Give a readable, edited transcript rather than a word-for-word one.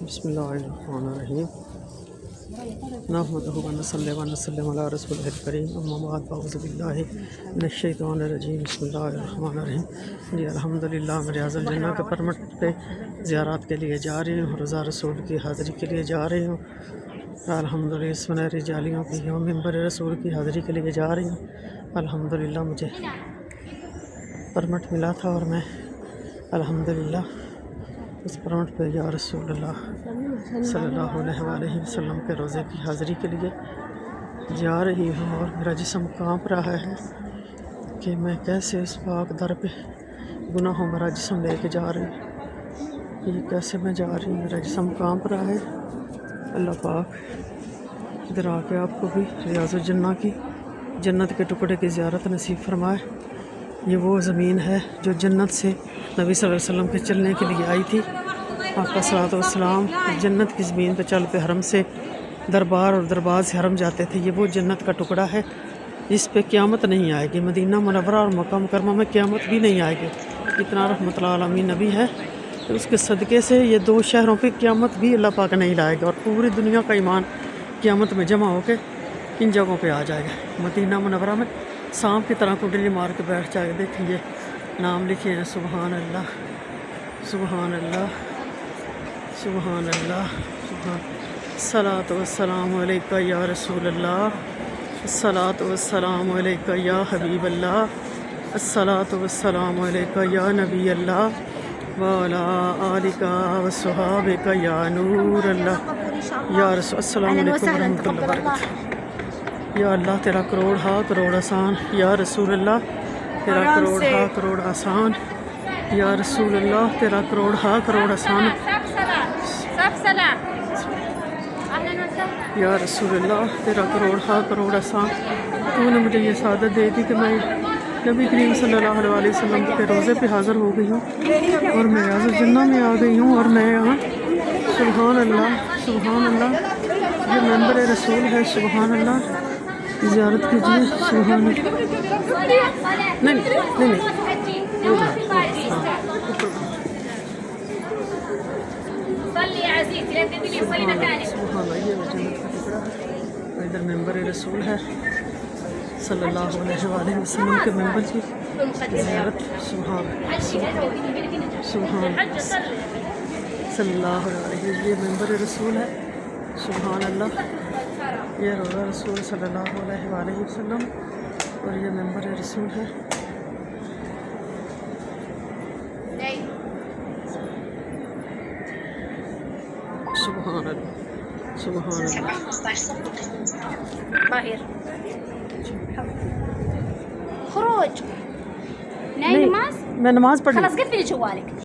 بسم اللہ الرحمن الرحیم نحمدہ ونصلی ونسلم علی رسولہ الکریم اما بعد فاعوذ باللہ من الشیطان الرجیم بسم اللہ الرحمن الرحیم جی الحمدللہ ریاض الجنہ کے پرمٹ پہ زیارات کے لیے جا رہی ہوں، روزہ رسول کی حاضری کے لیے جا رہی ہوں، الحمدللہ سنہری جالیوں کی ممبر رسول کی حاضری کے لیے جا رہی ہوں۔ الحمدللہ مجھے پرمٹ ملا تھا اور میں الحمدللہ اس پرمٹ پہ یا رسول اللہ صلی اللہ علیہ وآلہ وسلم کے روزے کی حاضری کے لیے جا رہی ہوں، اور میرا جسم کانپ رہا ہے کہ میں کیسے اس پاک در پہ گناہوں بھرا جسم لے کے جا رہی ہوں، یہ کیسے میں جا رہی ہوں، میرا جسم کانپ رہا ہے۔ اللہ پاک ادھر آ کے آپ کو بھی ریاض الجنہ کی جنت کے ٹکڑے کی زیارت نصیب فرمائے۔ یہ وہ زمین ہے جو جنت سے نبی صلی اللہ علیہ وسلم کے چلنے کے لیے آئی تھی۔ آقا صلی اللہ علیہ وسلم جنت کی زمین پہ چل پہ حرم سے دربار اور دربار سے حرم جاتے تھے۔ یہ وہ جنت کا ٹکڑا ہے جس پہ قیامت نہیں آئے گی۔ مدینہ منورہ اور مکہ مکرمہ میں قیامت بھی نہیں آئے گی، اتنا رحمۃ اللہ عالمین نبی ہے کہ اس کے صدقے سے یہ دو شہروں پہ قیامت بھی اللہ پاک نہیں لائے گا، اور پوری دنیا کا ایمان قیامت میں جمع ہو کے ان جگہوں پہ آ جائے گا۔ مدینہ منورہ میں سانپ کی طرح کنڈلی مار کے بیٹھ جائے گا۔ دیکھیں یہ نام لکھے ہیں، سبحان اللہ سبحان اللہ سبحان اللہ الصلاۃ والسلام علیکہ یا رسول اللہ، الصلاۃ والسلام علیکہ یا حبیب اللہ، الصلاۃ والسلام علیکہ یا نبی اللہ وعلی آلک وصحابک یا نور اللہ یا رسول۔ السلام علیکم ورحمۃ اللہ وبرکاتہ۔ یا اللہ تیرا کروڑ ہا کروڑ آسان، یا رسول اللہ تیرا کروڑ ہا کروڑ آسان، یا رسول اللہ تیرا کروڑ ہا کروڑ آسان، یا رسول اللہ تیرا کروڑ ہا کروڑ آسان۔ تو نے مجھے یہ سعادت دے دی کہ میں نبی کریم صلی اللہ علیہ وسلم کے روزے پہ حاضر ہو گئی ہوں، اور میں ریاض الجنہ میں آ گئی ہوں، اور میں یہاں سبحان اللہ سبحان اللہ یہ ممبر رسول ہے۔ سبحان اللہ زیارت کیجیے، سبحان اللہ۔ نہیں نہیں ادھر ممبر رسول ہے صلی اللہ علیہ وآلہ وسلم کے ممبر کی زیارت۔ سبحان سبحان صلی اللہ علیہ وسلم، یہ ممبر رسول ہے۔ سبحان اللہ، یہ روزہ رسول صلی اللہ علیہ وآلہ وسلم، اور یہ ممبر رسول ہے۔ سبحان اللہ سبحان باهر خروج ناي نماز میں نماز پڑھ خلاص قفلي جوالك